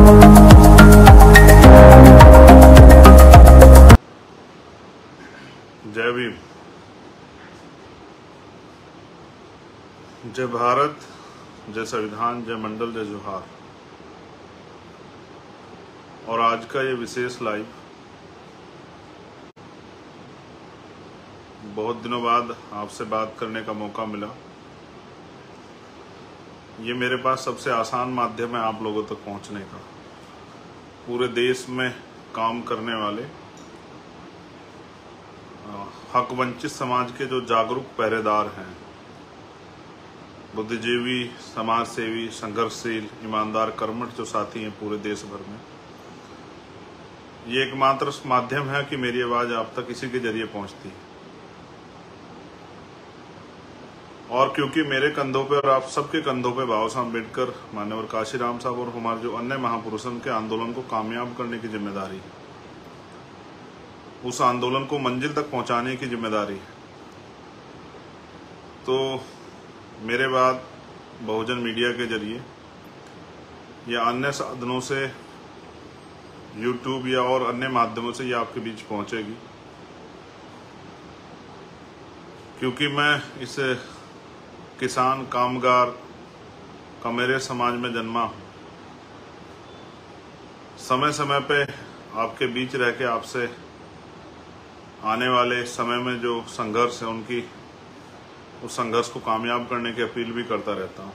जय भीम। जय भारत, जय संविधान, जय मंडल, जय जोहार। और आज का ये विशेष लाइव बहुत दिनों बाद आपसे बात करने का मौका मिला। ये मेरे पास सबसे आसान माध्यम है आप लोगों तक पहुंचने का। पूरे देश में काम करने वाले हक वंचित समाज के जो जागरूक पहरेदार हैं, बुद्धिजीवी, समाज सेवी, संघर्षशील, ईमानदार, कर्मठ जो साथी हैं पूरे देश भर में, ये एकमात्र माध्यम है कि मेरी आवाज आप तक इसी के जरिए पहुंचती है। और क्योंकि मेरे कंधों पे और आप सबके कंधों पे बाबा साहब अम्बेडकर, मान्यवर काशीराम साहब और हमारे जो अन्य महापुरुषों के आंदोलन को कामयाब करने की जिम्मेदारी है, उस आंदोलन को मंजिल तक पहुंचाने की जिम्मेदारी है, तो मेरे बाद बहुजन मीडिया के जरिए या अन्य साधनों से, यूट्यूब या और अन्य माध्यमों से ये आपके बीच पहुंचेगी। क्योंकि मैं इस किसान कामगार का मेरे समाज में जन्मा हूं, समय समय पे आपके बीच रह के आपसे आने वाले समय में जो संघर्ष है उनकी उस संघर्ष को कामयाब करने की अपील भी करता रहता हूं।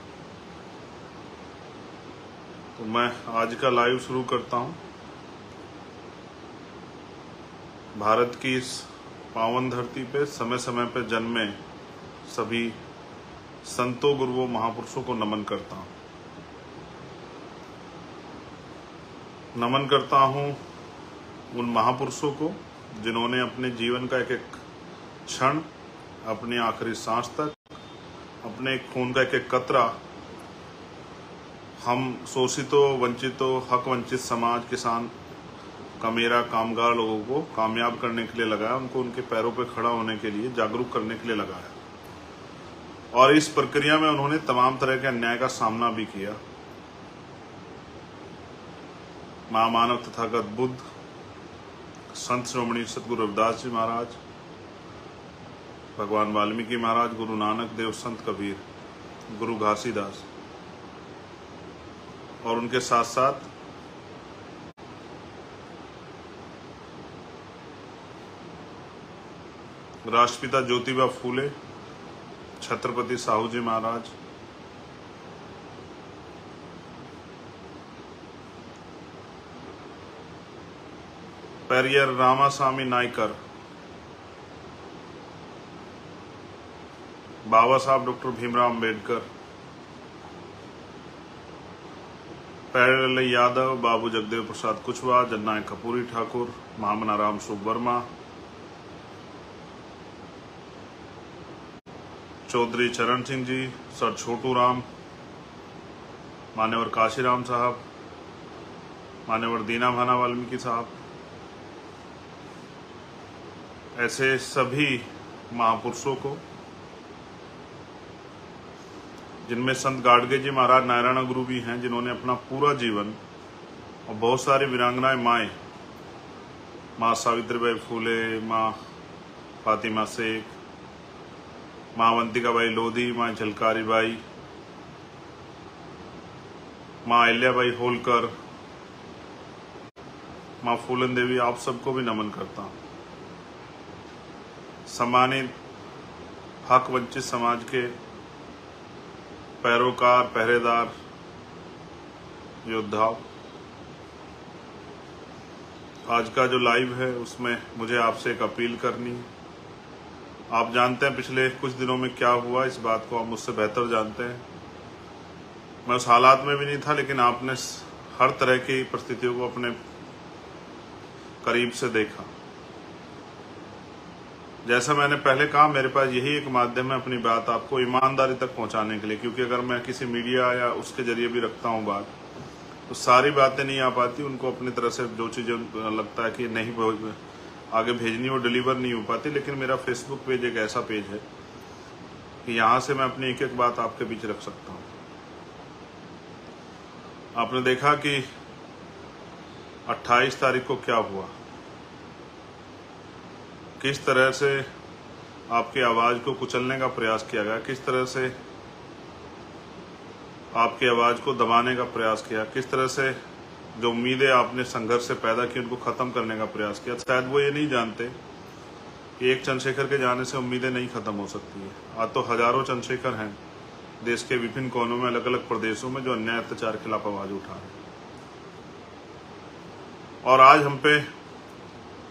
तो मैं आज का लाइव शुरू करता हूं। भारत की इस पावन धरती पे समय समय पे जन्मे सभी संतों, गुरुओं, महापुरुषों को नमन करता हूं। नमन करता हूं उन महापुरुषों को जिन्होंने अपने जीवन का एक एक क्षण, अपनी आखिरी सांस तक, अपने खून का एक एक कतरा हम शोषितों, वंचितों, हक वंचित समाज, किसान, मेरा, कामगार लोगों को कामयाब करने के लिए लगाया, उनको उनके पैरों पर खड़ा होने के लिए, जागरूक करने के लिए लगाया। और इस प्रक्रिया में उन्होंने तमाम तरह के अन्याय का सामना भी किया। महामानव तथागत बुद्ध, संत श्रोमणी सतगुरु रविदास जी महाराज, भगवान वाल्मीकि महाराज, गुरु नानक देव, संत कबीर, गुरु घासीदास, और उनके साथ साथ राष्ट्रपिता ज्योतिबा फूले, छत्रपति साहू जी महाराज, पेरियर रामास्वामी नायकर, बाबा साहब डॉक्टर भीमराव अम्बेडकर, प्यारेलाल यादव, बाबू जगदेव प्रसाद कुशवाहा, जननायक कपूरी ठाकुर, महामना राम सुब वर्मा, चौधरी चरण सिंह जी, सर छोटू राम, मान्यवर काशीराम साहब, मान्यवर दीना भाना वाल्मीकि साहब, ऐसे सभी महापुरुषों को, जिनमें संत गाडगे जी महाराज नारायण गुरु भी हैं, जिन्होंने अपना पूरा जीवन, और बहुत सारी वीरांगनाएं माएँ, माँ सावित्रीबाई फूले, माँ फातिमा शेख, माँ अवंतिका बाई लोधी, माँ झलकारी बाई, माँ अहिल्याबाई होलकर, माँ फूलन देवी, आप सबको भी नमन करता हूँ। सम्मानित हक वंचित समाज के पैरोकार, पहरेदार, योद्धाओं, आज का जो लाइव है उसमें मुझे आपसे एक अपील करनी है। आप जानते हैं पिछले कुछ दिनों में क्या हुआ, इस बात को आप मुझसे बेहतर जानते हैं। मैं उस हालात में भी नहीं था, लेकिन आपने हर तरह की परिस्थितियों को अपने करीब से देखा। जैसा मैंने पहले कहा, मेरे पास यही एक माध्यम है अपनी बात आपको ईमानदारी तक पहुंचाने के लिए, क्योंकि अगर मैं किसी मीडिया या उसके जरिए भी रखता हूं बात, तो सारी बातें नहीं आ पाती। उनको अपनी तरह से जो चीज़ें लगता है कि नहीं आगे भेजनी, वो डिलीवर नहीं हो पाती। लेकिन मेरा फेसबुक पेज एक ऐसा पेज है कि यहाँ से मैं अपनी एक एक बात आपके बीच रख सकता हूँ। आपने देखा कि 28 तारीख को क्या हुआ, किस तरह से आपकी आवाज को कुचलने का प्रयास किया गया, किस तरह से आपकी आवाज को दबाने का प्रयास किया, किस तरह से जो उम्मीदें आपने संघर्ष से पैदा की उनको खत्म करने का प्रयास किया। शायद वो ये नहीं जानते कि एक चंद्रशेखर के जाने से उम्मीदें नहीं खत्म हो सकती है। आज तो हजारों चंद्रशेखर हैं देश के विभिन्न कोनों में, अलग अलग प्रदेशों में, जो अन्याय अत्याचार के खिलाफ आवाज उठा रहे हैं। और आज हम पे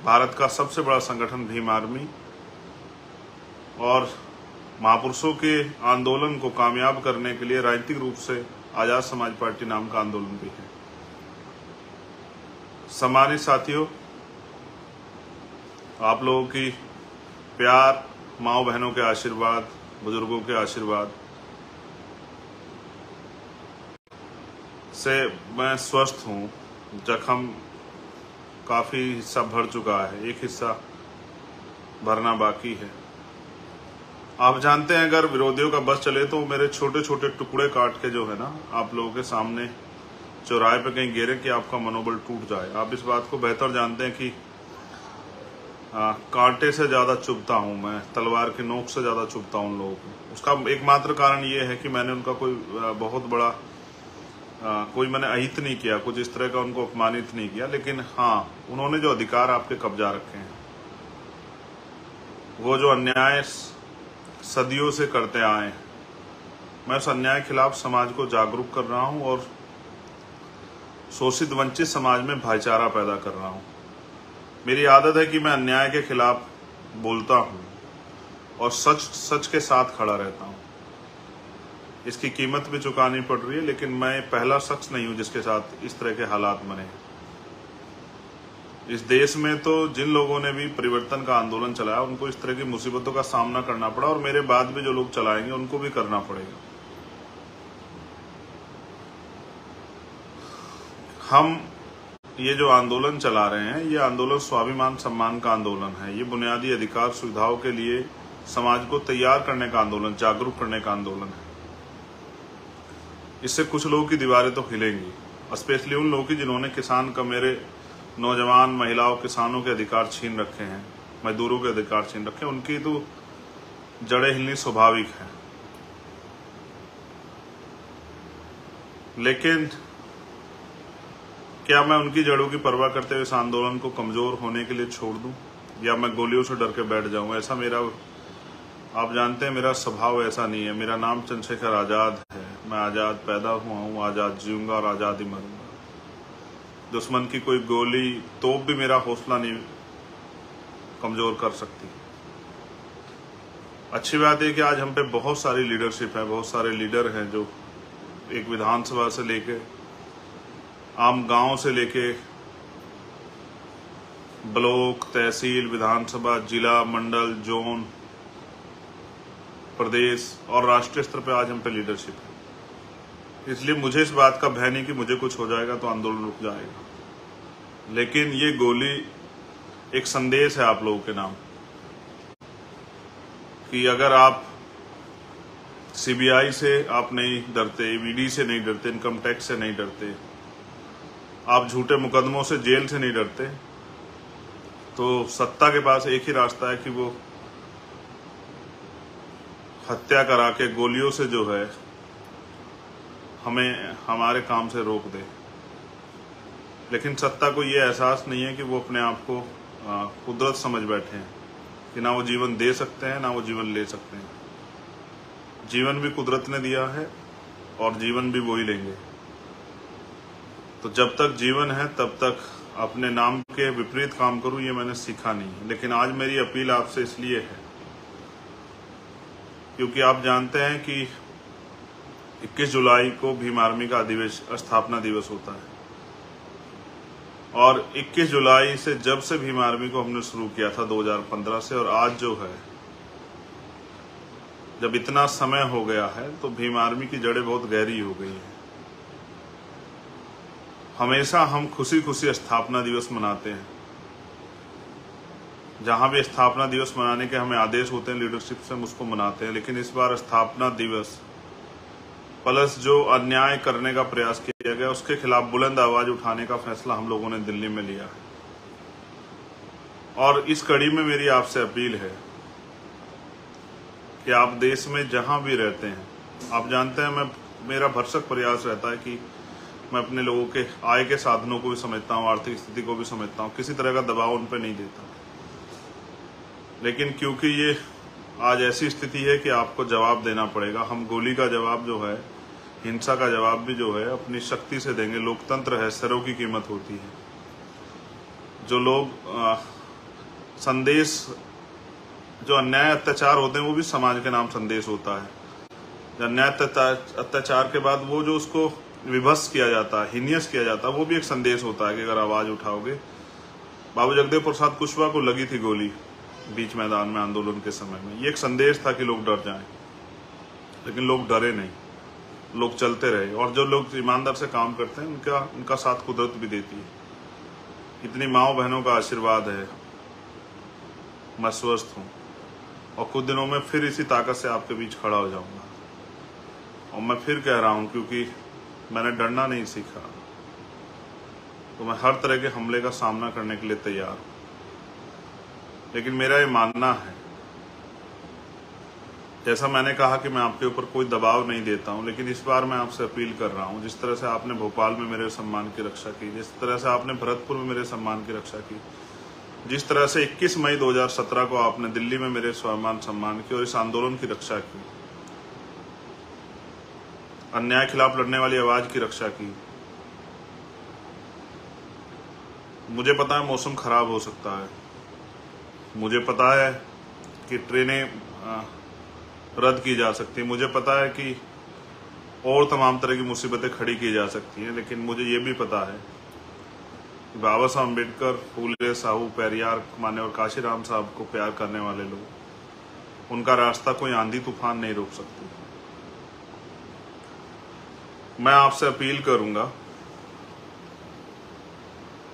भारत का सबसे बड़ा संगठन भीम आर्मी और महापुरुषों के आंदोलन को कामयाब करने के लिए राजनीतिक रूप से आजाद समाज पार्टी नाम का आंदोलन भी है। सम्मानित साथियों, आप लोगों की प्यार, माओ बहनों के आशीर्वाद, बुजुर्गों के आशीर्वाद से मैं स्वस्थ हूँ। जख्म काफी हिस्सा भर चुका है, एक हिस्सा भरना बाकी है। आप जानते हैं अगर विरोधियों का बस चले तो मेरे छोटे छोटे टुकड़े काट के जो है ना आप लोगों के सामने चौराहे पे कहीं गिरे कि आपका मनोबल टूट जाए। आप इस बात को बेहतर जानते हैं कि कांटे से ज्यादा चुभता हूं मैं, तलवार की नोक से ज्यादा चुभता हूं उन लोगों को। उसका एकमात्र कारण ये है कि मैंने उनका कोई बहुत बड़ा कोई मैंने अहित नहीं किया, कुछ इस तरह का उनको अपमानित नहीं किया, लेकिन हाँ उन्होंने जो अधिकार आपके कब्जा रखे हैं, वो जो अन्याय सदियों से करते आए, मैं उस अन्याय के खिलाफ समाज को जागरूक कर रहा हूं और शोषित वंचित समाज में भाईचारा पैदा कर रहा हूं। मेरी आदत है कि मैं अन्याय के खिलाफ बोलता हूं और सच के साथ खड़ा रहता हूं। इसकी कीमत भी चुकानी पड़ रही है, लेकिन मैं पहला शख्स नहीं हूं जिसके साथ इस तरह के हालात बने। इस देश में तो जिन लोगों ने भी परिवर्तन का आंदोलन चलाया उनको इस तरह की मुसीबतों का सामना करना पड़ा, और मेरे बाद भी जो लोग चलाएंगे उनको भी करना पड़ेगा। हम ये जो आंदोलन चला रहे हैं, ये आंदोलन स्वाभिमान सम्मान का आंदोलन है। ये बुनियादी अधिकार सुविधाओं के लिए समाज को तैयार करने का आंदोलन, जागरूक करने का आंदोलन है। इससे कुछ लोगों की दीवारें तो हिलेंगी, स्पेशली उन लोगों की जिन्होंने किसान का, मेरे नौजवान, महिलाओं, किसानों के अधिकार छीन रखे हैं, मजदूरों के अधिकार छीन रखे हैं। उनकी तो जड़ें हिलनी स्वाभाविक है। लेकिन क्या मैं उनकी जड़ों की परवाह करते हुए इस आंदोलन को कमजोर होने के लिए छोड़ दूं, या मैं गोलियों से डर के बैठ जाऊं? ऐसा मेरा, आप जानते हैं मेरा स्वभाव ऐसा नहीं है। मेरा नाम चंद्रशेखर आजाद है। मैं आजाद पैदा हुआ हूं, आजाद जीऊंगा और आजाद ही मरूंगा। दुश्मन की कोई गोली, तोप भी मेरा हौसला नहीं कमजोर कर सकती। अच्छी बात है कि आज हम पे बहुत सारी लीडरशिप है, बहुत सारे लीडर हैं जो एक विधानसभा से लेके, आम गांव से लेके ब्लॉक, तहसील, विधानसभा, जिला, मंडल, जोन, प्रदेश और राष्ट्रीय स्तर पे आज हम पे लीडरशिप है। इसलिए मुझे इस बात का भय नहीं कि मुझे कुछ हो जाएगा तो आंदोलन रुक जाएगा। लेकिन ये गोली एक संदेश है आप लोगों के नाम कि अगर आप सीबीआई से आप नहीं डरते, ईडी से नहीं डरते, इनकम टैक्स से नहीं डरते, आप झूठे मुकदमों से, जेल से नहीं डरते, तो सत्ता के पास एक ही रास्ता है कि वो हत्या करा के गोलियों से जो है हमें हमारे काम से रोक दे। लेकिन सत्ता को ये एहसास नहीं है कि वो अपने आप को कुदरत समझ बैठे हैं कि ना वो जीवन दे सकते हैं ना वो जीवन ले सकते हैं। जीवन भी कुदरत ने दिया है और जीवन भी वो ही लेंगे। तो जब तक जीवन है तब तक अपने नाम के विपरीत काम करूं, ये मैंने सीखा नहीं है। लेकिन आज मेरी अपील आपसे इसलिए है क्योंकि आप जानते हैं कि 21 जुलाई को भीम आर्मी का स्थापना दिवस होता है, और 21 जुलाई से जब से भीम आर्मी को हमने शुरू किया था 2015 से, और आज जो है जब इतना समय हो गया है, तो भीम आर्मी की जड़ें बहुत गहरी हो गई हैं। हमेशा हम खुशी खुशी स्थापना दिवस मनाते हैं। जहां भी स्थापना दिवस मनाने के हमें आदेश होते हैं लीडरशिप से, हम उसको मनाते हैं। लेकिन इस बार स्थापना दिवस प्लस जो अन्याय करने का प्रयास किया गया, उसके खिलाफ बुलंद आवाज उठाने का फैसला हम लोगों ने दिल्ली में लिया है। और इस कड़ी में मेरी आपसे अपील है कि आप देश में जहां भी रहते हैं, आप जानते हैं मेरा भरसक प्रयास रहता है कि मैं अपने लोगों के आय के साधनों को भी समझता हूँ, आर्थिक स्थिति को भी समझता हूँ, किसी तरह का दबाव उन पर नहीं देता। लेकिन क्योंकि ये आज ऐसी स्थिति है कि आपको जवाब देना पड़ेगा, हम गोली का जवाब जो है, हिंसा का जवाब भी जो है अपनी शक्ति से देंगे। लोकतंत्र है, सरों की कीमत होती है। जो लोग संदेश, जो अन्याय अत्याचार होते हैं वो भी समाज के नाम संदेश होता है। अन्याय अत्याचार के बाद वो जो उसको विभत्स किया जाता है, हीनियस किया जाता है, वो भी एक संदेश होता है कि अगर आवाज उठाओगे। बाबू जगदेव प्रसाद कुशवाहा को लगी थी गोली बीच मैदान में आंदोलन के समय में, ये एक संदेश था कि लोग डर जाएं, लेकिन लोग डरे नहीं, लोग चलते रहे। और जो लोग ईमानदार से काम करते हैं उनका साथ कुदरत भी देती है। इतनी माओ बहनों का आशीर्वाद है, मैं स्वस्थ हूँ और कुछ दिनों में फिर इसी ताकत से आपके बीच खड़ा हो जाऊंगा। और मैं फिर कह रहा हूँ, क्योंकि मैंने डरना नहीं सीखा, तो मैं हर तरह के हमले का सामना करने के लिए तैयार हूँ। लेकिन मेरा ये मानना है, जैसा मैंने कहा कि मैं आपके ऊपर कोई दबाव नहीं देता हूं, लेकिन इस बार मैं आपसे अपील कर रहा हूं, जिस तरह से आपने भोपाल में मेरे सम्मान की रक्षा की, जिस तरह से आपने भरतपुर में मेरे सम्मान की रक्षा की, जिस तरह से 21 मई 2017 को आपने दिल्ली में मेरे स्वाभिमान सम्मान की और इस आंदोलन की रक्षा की, अन्याय खिलाफ लड़ने वाली आवाज की रक्षा की। मुझे पता है मौसम खराब हो सकता है, मुझे पता है कि ट्रेनें रद्द की जा सकती है, मुझे पता है कि और तमाम तरह की मुसीबतें खड़ी की जा सकती हैं, लेकिन मुझे ये भी पता है कि बाबा साहब अम्बेडकर, फूले, साहू, पेरियार, मान्यवर काशीराम साहब को प्यार करने वाले लोग, उनका रास्ता कोई आंधी तूफान नहीं रोक सकती। मैं आपसे अपील करूंगा,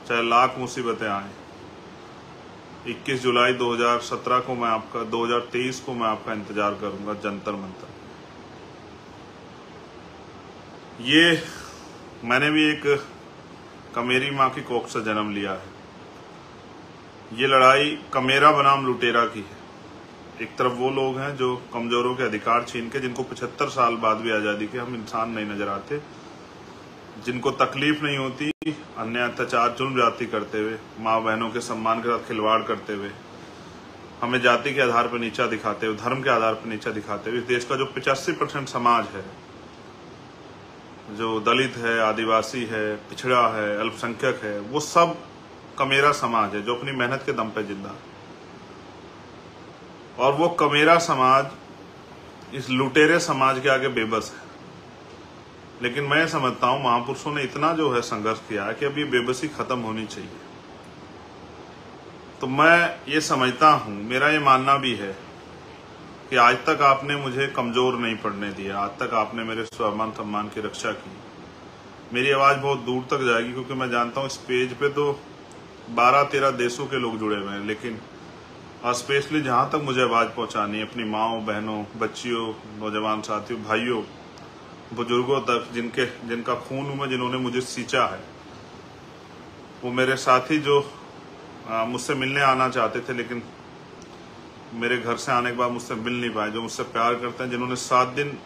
चाहे लाख मुसीबतें आए, 21 जुलाई 2017 को मैं आपका 2023 को मैं आपका इंतजार करूंगा जंतर मंतर। ये मैंने भी एक कमेरी माँ की कोख से जन्म लिया है। ये लड़ाई कमेरा बनाम लुटेरा की है। एक तरफ वो लोग हैं जो कमजोरों के अधिकार छीन के, जिनको 75 साल बाद भी आजादी के हम इंसान नहीं नजर आते, जिनको तकलीफ नहीं होती अन्य अत्याचार जुल्म जाति करते हुए, माँ बहनों के सम्मान के साथ खिलवाड़ करते हुए, हमें जाति के आधार पर नीचा दिखाते हुए, धर्म के आधार पर नीचा दिखाते हुए, इस देश का जो 85% समाज है, जो दलित है, आदिवासी है, पिछड़ा है, अल्पसंख्यक है, वो सब कमेरा समाज है जो अपनी मेहनत के दम पे जिंदा है। और वो कमेरा समाज इस लुटेरे समाज के आगे बेबस है। लेकिन मैं समझता हूं महापुरुषों ने इतना जो है संघर्ष किया है कि अब ये बेबसी खत्म होनी चाहिए। तो मैं ये समझता हूं, मेरा ये मानना भी है कि आज तक आपने मुझे कमजोर नहीं पड़ने दिया, आज तक आपने मेरे स्वाभिमान सम्मान की रक्षा की। मेरी आवाज बहुत दूर तक जाएगी, क्योंकि मैं जानता हूं इस पेज पे तो 12-13 देशों के लोग जुड़े हुए हैं, लेकिन स्पेशली जहां तक मुझे आवाज पहुंचानी है, अपनी माओ, बहनों, बच्चियों, नौजवान साथियों, भाइयों, बुजुर्गों तक, जिनका खून में जिन्होंने मुझे सींचा है, वो मेरे साथी जो मुझसे मिलने आना चाहते थे, लेकिन मेरे घर से आने के बाद मुझसे मिल नहीं पाए, जो मुझसे प्यार करते हैं, जिन्होंने 7 दिन,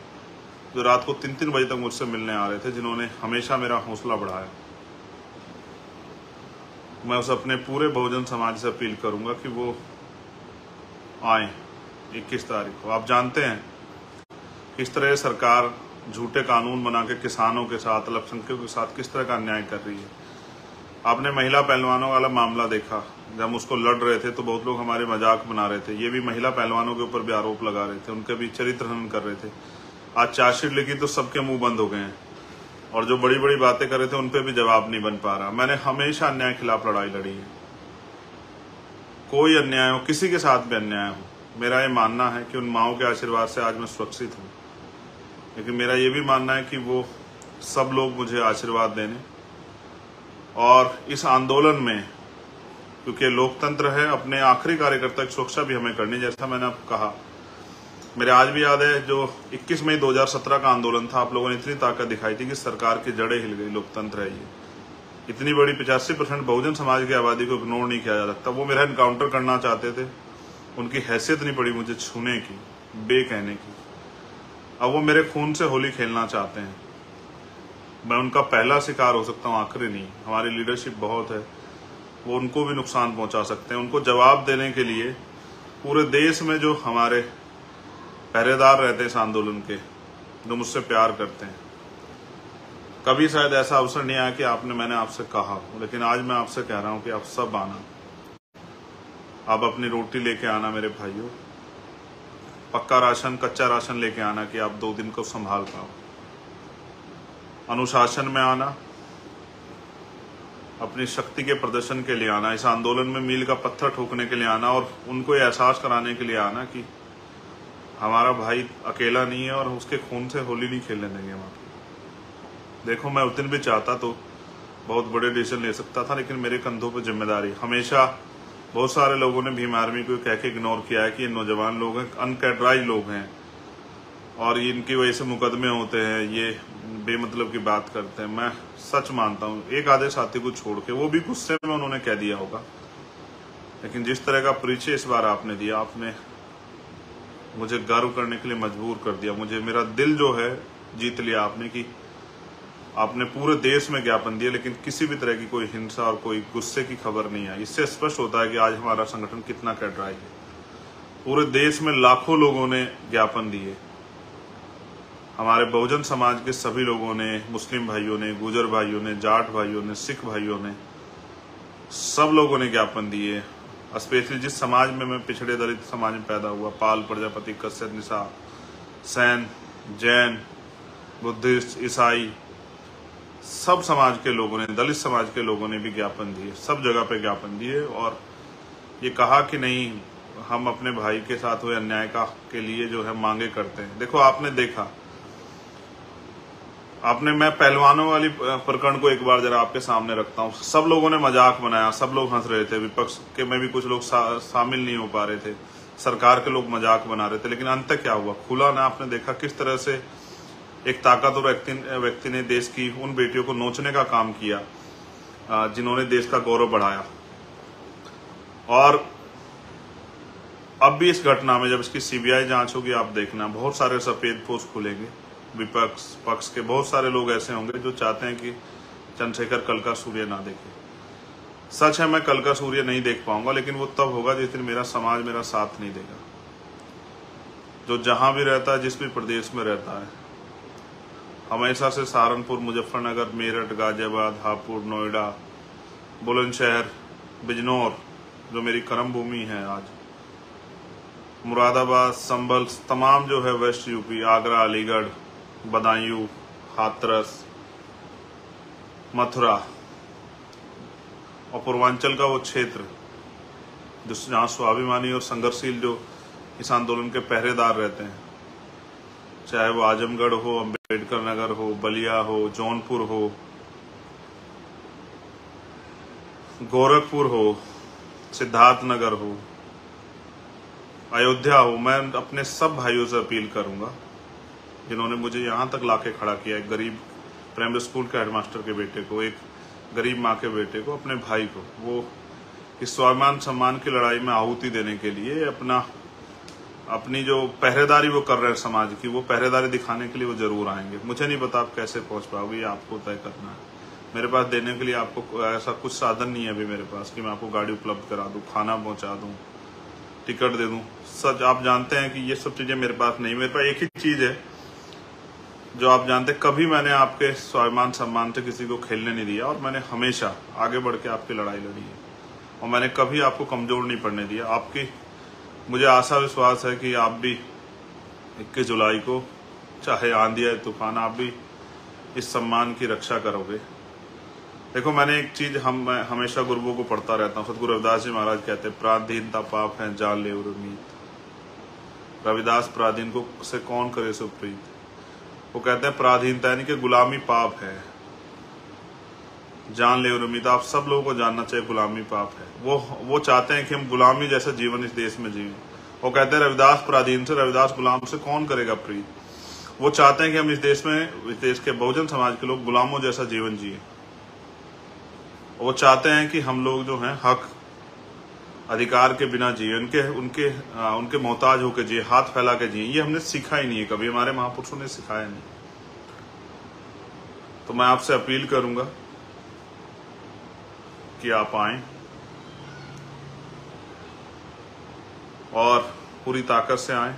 जो रात को 3-3 बजे तक मुझसे मिलने आ रहे थे, जिन्होंने हमेशा मेरा हौसला बढ़ाया, मैं उस अपने पूरे बहुजन समाज से अपील करूंगा कि वो आए 21 तारीख को। आप जानते हैं किस तरह सरकार झूठे कानून बना के किसानों के साथ, अल्पसंख्यकों के साथ किस तरह का अन्याय कर रही है। आपने महिला पहलवानों वाला मामला देखा, जब हम उसको लड़ रहे थे तो बहुत लोग हमारे मजाक बना रहे थे, ये भी महिला पहलवानों के ऊपर भी आरोप लगा रहे थे, उनके भी चरित्र हनन कर रहे थे। आज चार्जशीट लिखी तो सबके मुंह बंद हो गए हैं, और जो बड़ी बड़ी बातें कर रहे थे उन पे भी जवाब नहीं बन पा रहा। मैंने हमेशा अन्याय के खिलाफ लड़ाई लड़ी है, कोई अन्याय हो, किसी के साथ भी अन्याय हो। मेरा ये मानना है कि उन माओं के आशीर्वाद से आज मैं सुरक्षित हूँ, लेकिन मेरा ये भी मानना है कि वो सब लोग मुझे आशीर्वाद देने, और इस आंदोलन में, क्योंकि लोकतंत्र है, अपने आखिरी कार्यकर्ता की सुरक्षा भी हमें करनी। जैसा मैंने आपको कहा, मेरे आज भी याद है जो 21 मई 2017 का आंदोलन था, आप लोगों ने इतनी ताकत दिखाई थी कि सरकार की जड़ें हिल गई। लोकतंत्र है ये, इतनी बड़ी 85% बहुजन समाज की आबादी को इग्नोर नहीं किया जा सकता। वो मेरा इनकाउंटर करना चाहते थे, उनकी हैसियत नहीं पड़ी मुझे छूने की, बे कहने की। अब वो मेरे खून से होली खेलना चाहते हैं। मैं उनका पहला शिकार हो सकता हूँ, आखिरी नहीं। हमारी लीडरशिप बहुत है, वो उनको भी नुकसान पहुंचा सकते हैं। उनको जवाब देने के लिए पूरे देश में जो हमारे पहरेदार रहते हैं इस आंदोलन के, जो मुझसे प्यार करते हैं, कभी शायद ऐसा अवसर नहीं आया कि मैंने आपसे कहा, लेकिन आज मैं आपसे कह रहा हूं कि आप सब आना, आप अपनी रोटी लेके आना मेरे भाइयों। पक्का राशन, कच्चा राशन लेके आना कि आप 2 दिन को संभाल पाओ। अनुशासन में आना, अपनी शक्ति के प्रदर्शन के लिए आना, इस आंदोलन में मील का पत्थर ठोकने के लिए आना और उनको ये एहसास कराने के लिए आना कि हमारा भाई अकेला नहीं है और उसके खून से होली नहीं खेलने देंगे हम। देखो, मैं उस दिन भी चाहता तो बहुत बड़े डिसीजन ले सकता था, लेकिन मेरे कंधों पर जिम्मेदारी। हमेशा बहुत सारे लोगों ने भीम आर्मी को कह के इग्नोर किया है कि ये नौजवान लोग हैं, अनकैडराइज लोग हैं और इनकी वजह से मुकदमे होते हैं, ये बेमतलब की बात करते हैं। मैं सच मानता हूँ, एक आधे साथी को छोड़ के, वो भी गुस्से में उन्होंने कह दिया होगा, लेकिन जिस तरह का परिचय इस बार आपने दिया, आपने मुझे गर्व करने के लिए मजबूर कर दिया। मुझे, मेरा दिल जो है जीत लिया आपने कि आपने पूरे देश में ज्ञापन दिया, लेकिन किसी भी तरह की कोई हिंसा और कोई गुस्से की खबर नहीं आई। इससे स्पष्ट होता है कि आज हमारा संगठन कितना कैडराइज है। पूरे देश में लाखों लोगों ने ज्ञापन दिए, हमारे बहुजन समाज के सभी लोगों ने, मुस्लिम भाइयों ने, गुजर भाइयों ने, जाट भाइयों ने, सिख भाइयों ने, सब लोगों ने ज्ञापन दिए। स्पेशली जिस समाज में मैं पिछड़े दलित समाज में पैदा हुआ, पाल, प्रजापति, कश्यप, निशा, सैन, जैन, बुद्धिस्ट, ईसाई, सब समाज के लोगों ने, दलित समाज के लोगों ने भी ज्ञापन दिए, सब जगह पे ज्ञापन दिए और ये कहा कि नहीं, हम अपने भाई के साथ हुए अन्याय के लिए जो है मांगे करते हैं। देखो, आपने देखा, मैं पहलवानों वाली प्रकरण को एक बार जरा आपके सामने रखता हूँ। सब लोगों ने मजाक बनाया, सब लोग हंस रहे थे, विपक्ष के में भी कुछ लोग शामिल नहीं हो पा रहे थे, सरकार के लोग मजाक बना रहे थे, लेकिन अंत क्या हुआ? खुला ना, आपने देखा किस तरह से एक ताकतवर व्यक्ति ने देश की उन बेटियों को नोचने का काम किया जिन्होंने देश का गौरव बढ़ाया। और अब भी इस घटना में जब इसकी सीबीआई जांच होगी, आप देखना बहुत सारे सफेद पोष खुलेंगे। विपक्ष पक्ष के बहुत सारे लोग ऐसे होंगे जो चाहते हैं कि चंद्रशेखर कल का सूर्य ना देखे। सच है, मैं कल का सूर्य नहीं देख पाऊंगा, लेकिन वो तब होगा जिस दिन मेरा समाज मेरा साथ नहीं देगा। जो जहां भी रहता है, जिस भी प्रदेश में रहता है, हमेशा से सहारनपुर, मुजफ्फरनगर, मेरठ, गाजियाबाद, हापुड़, नोएडा, बुलंदशहर, बिजनौर, जो मेरी कर्म भूमि है आज, मुरादाबाद, संभल, तमाम जो है वेस्ट यूपी, आगरा, अलीगढ़, बदायूं, हाथरस, मथुरा और पूर्वांचल का वो क्षेत्र जहाँ स्वाभिमानी और संघर्षशील जो इस आंदोलन के पहरेदार रहते हैं, चाहे वो आजमगढ़ हो, अम्बेडकर नगर हो, बलिया हो, जौनपुर हो, गोरखपुर हो, सिद्धार्थ नगर हो, अयोध्या हो, मैं अपने सब भाइयों से अपील करूंगा जिन्होंने मुझे यहाँ तक लाके खड़ा किया। एक गरीब प्राइमरी स्कूल के हेडमास्टर के बेटे को, एक गरीब माँ के बेटे को, अपने भाई को, वो इस स्वाभिमान सम्मान की लड़ाई में आहुति देने के लिए अपनी जो पहरेदारी वो कर रहे हैं समाज की, वो पहरेदारी दिखाने के लिए वो जरूर आएंगे। मुझे नहीं पता आप कैसे पहुंच पाओगे, ये आपको तय करना है। मेरे पास देने के लिए आपको ऐसा कुछ साधन नहीं है अभी मेरे पास कि मैं आपको गाड़ी उपलब्ध करा दूं, खाना पहुंचा दूं, टिकट दे दूं। सच आप जानते हैं कि ये सब चीजें मेरे पास नहीं। मेरे पास एक ही चीज है जो आप जानते हैं, कभी मैंने आपके स्वाभिमान सम्मान से किसी को खेलने नहीं दिया और मैंने हमेशा आगे बढ़ के आपकी लड़ाई लड़ी है और मैंने कभी आपको कमजोर नहीं पड़ने दिया। आपकी मुझे आशा विश्वास है कि आप भी 21 जुलाई को, चाहे आंधी या तूफान, आप भी इस सम्मान की रक्षा करोगे। देखो, मैंने एक चीज हमेशा गुरुओं को पढ़ता रहता हूँ। सतगुरु रविदास जी महाराज कहते हैं, पराधीनता पाप है, जान ले उर्मीत। रविदास पराधीन को से कौन करे सो प्रीत। वो कहते हैं पराधीनता यानी कि गुलामी पाप है, जान ले उर्मीत। आप सब लोगों को जानना चाहिए गुलामी पाप है। वो चाहते हैं कि हम गुलामी जैसा जीवन इस देश में जिए वो कहते हैं रविदास पराधीन से, रविदास गुलाम से कौन करेगा प्रीत। वो चाहते हैं कि हम इस देश के बहुजन समाज के लोग गुलामों जैसा जीवन जिए। वो चाहते हैं कि हम लोग जो हैं हक अधिकार के बिना जिए, उनके मोहताज होकर जिए, हाथ फैला के जिए। ये हमने सीखा ही नहीं है, कभी हमारे महापुरुषों ने सिखाया नहीं। तो मैं आपसे अपील करूंगा कि आप आएं और पूरी ताकत से आएं,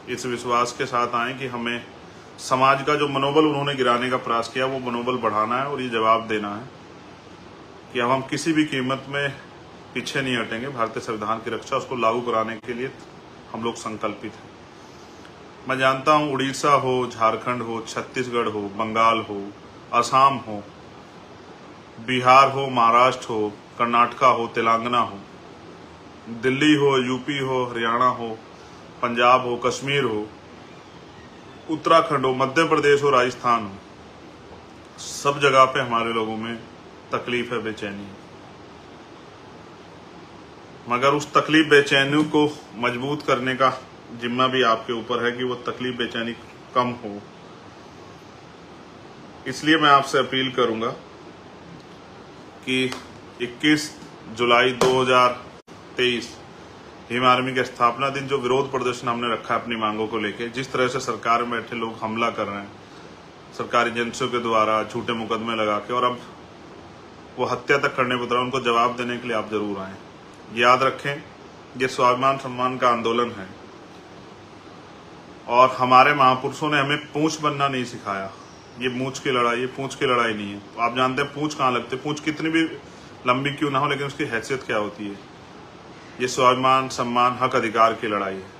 इस विश्वास के साथ आएं कि हमें समाज का जो मनोबल उन्होंने गिराने का प्रयास किया वो मनोबल बढ़ाना है और ये जवाब देना है कि अब हम किसी भी कीमत में पीछे नहीं हटेंगे। भारतीय संविधान की रक्षा, उसको लागू कराने के लिए हम लोग संकल्पित हैं। मैं जानता हूं उड़ीसा हो, झारखंड हो, छत्तीसगढ़ हो, बंगाल हो, असम हो, बिहार हो, महाराष्ट्र हो, कर्नाटका हो, तेलंगाना हो, दिल्ली हो, यूपी हो, हरियाणा हो, पंजाब हो, कश्मीर हो, उत्तराखंड हो, मध्य प्रदेश हो, राजस्थान हो, सब जगह पे हमारे लोगों में तकलीफ है, बेचैनी है। मगर उस तकलीफ बेचैनी को मजबूत करने का जिम्मा भी आपके ऊपर है कि वो तकलीफ बेचैनी कम हो। इसलिए मैं आपसे अपील करूंगा कि 21 जुलाई 2023 भीम आर्मी के स्थापना दिन जो विरोध प्रदर्शन हमने रखा है अपनी मांगों को लेकर, जिस तरह से सरकार में बैठे लोग हमला कर रहे हैं सरकारी एजेंसियों के द्वारा, झूठे मुकदमे लगा के, और अब वो हत्या तक करने पर उतरा, उनको जवाब देने के लिए आप जरूर आए। याद रखें, ये स्वाभिमान सम्मान का आंदोलन है और हमारे महापुरुषों ने हमें पूंछ बनना नहीं सिखाया। ये मूंछ की लड़ाई, ये पूंछ की लड़ाई नहीं है। तो आप जानते हैं पूंछ कहाँ लगती है, पूंछ कितनी भी लंबी क्यों ना हो, लेकिन उसकी हैसियत क्या होती है। ये स्वाभिमान सम्मान हक अधिकार की लड़ाई है।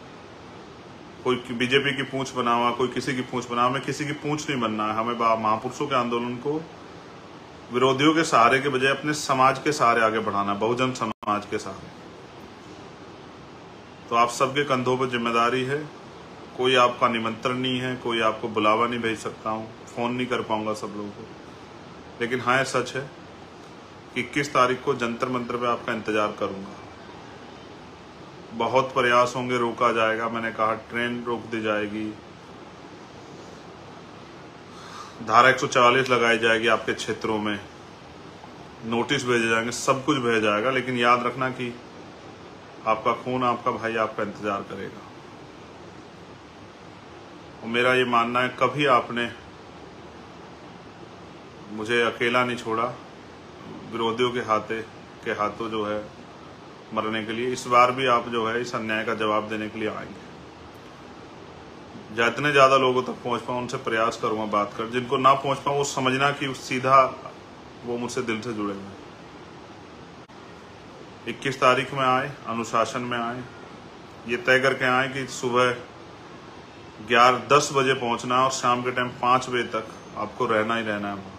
कोई बीजेपी की पूंछ बना हुआ, कोई किसी की पूंछ बना हुआ, हमें किसी की पूंछ नहीं बनना है। हमें महापुरुषों के आंदोलन को विरोधियों के सहारे के बजाय अपने समाज के सहारे आगे बढ़ाना, बहुजन समाज के सहारे। तो आप सबके कंधों पर जिम्मेदारी है। कोई आपका निमंत्रण नहीं है, कोई आपको बुलावा नहीं भेज सकता हूं, फोन नहीं कर पाऊंगा सब लोगों को, लेकिन हाँ ये सच है कि 21 तारीख को जंतर मंतर पे आपका इंतजार करूंगा। बहुत प्रयास होंगे, रोका जाएगा, मैंने कहा ट्रेन रोक दी जाएगी, धारा 144 लगाई जाएगी, आपके क्षेत्रों में नोटिस भेजे जाएंगे, सब कुछ भेजा जाएगा, लेकिन याद रखना कि आपका खून, आपका भाई आपका इंतजार करेगा। और मेरा ये मानना है कभी आपने मुझे अकेला नहीं छोड़ा विरोधियों के हाथों जो है मरने के लिए। इस बार भी आप जो है इस अन्याय का जवाब देने के लिए आएंगे। जितने ज्यादा लोगों तक पहुंच पाऊं उनसे प्रयास करूंगा बात कर। जिनको ना पहुंच पाऊं वो समझना कि सीधा वो मुझसे दिल से जुड़े हुए। 21 तारीख में आए, अनुशासन में आए, ये तय करके आए कि सुबह 10 बजे पहुंचना है और शाम के टाइम 5 बजे तक आपको रहना ही रहना है वहां।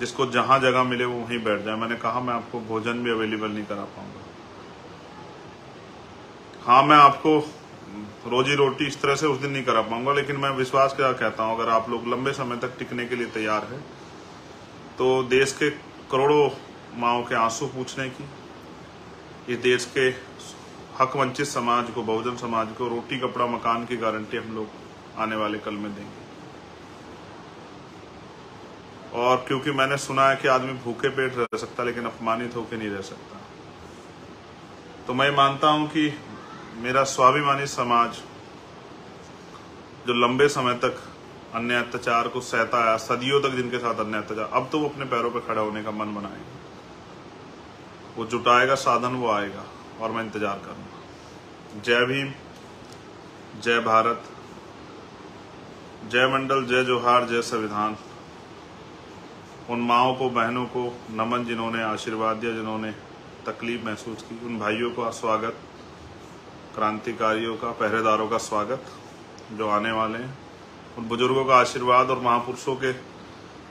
जिसको जहां जगह मिले वो वहीं बैठ जाए। मैंने कहा मैं आपको भोजन भी अवेलेबल नहीं करा पाऊंगा। हाँ, मैं आपको रोजी रोटी इस तरह से उस दिन नहीं करा पाऊंगा, लेकिन मैं विश्वास क्या कहता हूं, अगर आप लोग लंबे समय तक टिकने के लिए तैयार है तो देश के करोड़ों माओं के आंसू पूछने की, इस देश के हक वंचित समाज को, बहुजन समाज को रोटी कपड़ा मकान की गारंटी हम लोग आने वाले कल में देंगे। और क्योंकि मैंने सुना है कि आदमी भूखे पेट रह सकता लेकिन अपमानित होकर नहीं रह सकता, तो मैं मानता हूं कि मेरा स्वाभिमानी समाज जो लंबे समय तक अन्य अत्याचार को सहता आया, सदियों तक जिनके साथ अन्य अत्याचार, अब तो वो अपने पैरों पर खड़ा होने का मन बनाएगा, वो जुटाएगा साधन, वो आएगा और मैं इंतजार करूंगा। जय भीम, जय भारत, जय मंडल, जय जोहार, जय संविधान। उन माओं को, बहनों को नमन जिन्होंने आशीर्वाद दिया, जिन्होंने तकलीफ महसूस की। उन भाइयों का स्वागत, क्रांतिकारियों का, पहरेदारों का स्वागत जो आने वाले हैं। उन बुजुर्गों का आशीर्वाद और महापुरुषों के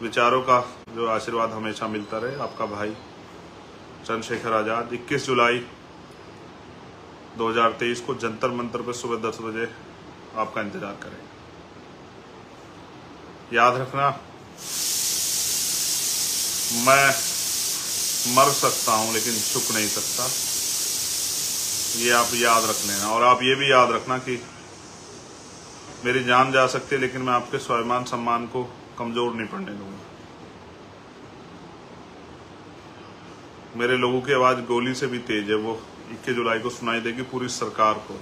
विचारों का जो आशीर्वाद हमेशा मिलता रहे। आपका भाई चंद्रशेखर आजाद 21 जुलाई 2023 को जंतर मंतर पर सुबह 10 बजे आपका इंतजार करेगा। याद रखना, मैं मर सकता हूं लेकिन झुक नहीं सकता। ये आप याद रख लेना। और आप ये भी याद रखना कि मेरी जान जा सकती है, लेकिन मैं आपके स्वाभिमान सम्मान को कमजोर नहीं पड़ने दूंगा। मेरे लोगों की आवाज गोली से भी तेज है, वो 21 जुलाई को सुनाई देगी पूरी सरकार को,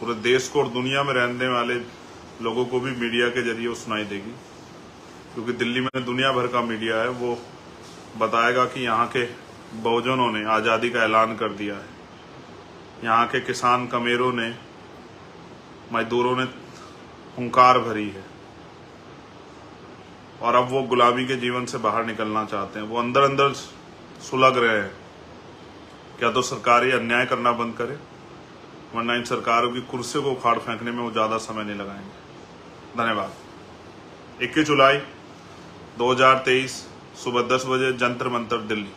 पूरे देश को और दुनिया में रहने वाले लोगों को भी मीडिया के जरिए वो सुनाई देगी। क्योंकि दिल्ली में दुनिया भर का मीडिया है, वो बताएगा कि यहाँ के बहुजनों ने आज़ादी का ऐलान कर दिया है, यहाँ के किसान कमेरों ने, मजदूरों ने हुंकार भरी है और अब वो गुलामी के जीवन से बाहर निकलना चाहते हैं। वो अंदर अंदर सुलग रहे हैं। क्या तो सरकार ये अन्याय करना बंद करे, वरना इन सरकारों की कुर्सी को उखाड़ फेंकने में वो ज्यादा समय नहीं लगाएंगे। धन्यवाद। 21 जुलाई 2023 सुबह 10 बजे जंतर मंतर दिल्ली।